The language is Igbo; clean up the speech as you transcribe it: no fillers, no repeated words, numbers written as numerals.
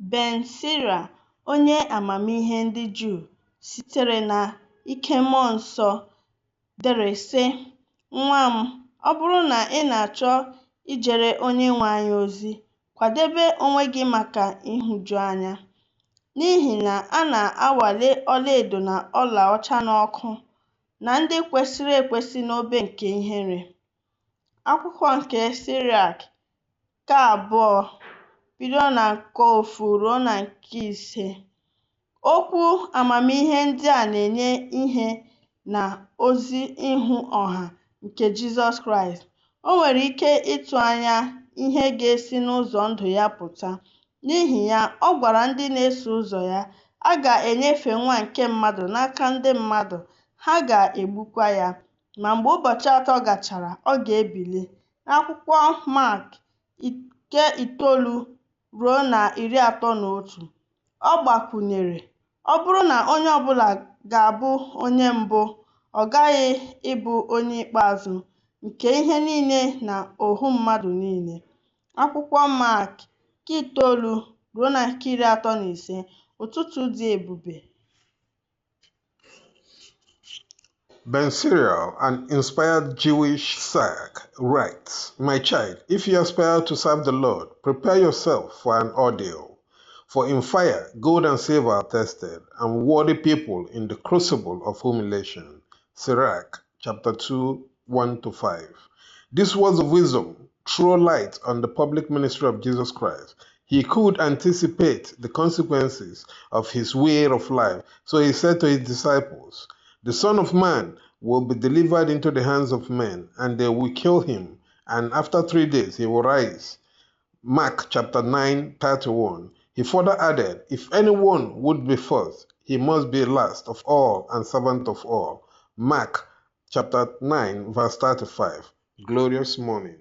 Ben Sira, onye amamihe ndị Juu sitere na ike mmụọ nsọ, dere sị: “Nwa m, ọ bụrụ na ị na-achọ ijere Onyenwe anyị ozi, kwadebe onwe gị maka nhụjuanya. N'ihi na a na-awali ọlaedo na ọlaọcha n'ọkụ, na ndị kwesịrị ekwesị n'obe nke ihere.” Akwụkwọ nke Sirak, nke 2, bido na nke 1 ruo na nke 5. Okwu amamihe ndị a na-enye ihe na ozi ihu ọha nke Jizọs Kraịst. O nwere ike ịtụ anya ihe ga-esi n'ụzọ ndụ ya pụta. N'ihi ya, ọ gwara ndị na-eso ụzọ ya, a ga-enyefe Nwa nke Mmadụ n'aka ndị mmadụ, ha ga-egbukwa ya, ma mgbe ụbọchị 3 gachara, ọ ga-ebili. N'akwụkwọ Mak 9 ruo na 31, ọ gbakwụnyere, “Ọ bụrụ na onye ọbụla ga-abụ onye mbụ, ọ ghaghị ịbụ onye ikpeazụ nke ihe niile na ohu mmadụ niile.” Akwụkwọ Mak 9 ruo na 35. Ụtụtụ dị ebube. Ben Sira, an inspired Jewish sage, writes, "My child, if you aspire to serve the Lord, prepare yourself for an ordeal. For in fire, gold and silver are tested, and worthy people in the crucible of humiliation." Sirach, chapter 2, 1-5. These words of wisdom throw light on the public ministry of Jesus Christ. He could anticipate the consequences of his way of life, so he said to his disciples, "The Son of Man will be delivered into the hands of men, and they will kill him, and after 3 days he will rise." Mark chapter 9, 31. He further added, "If anyone would be first, he must be last of all and servant of all." Mark chapter 9, verse 35. Glorious morning.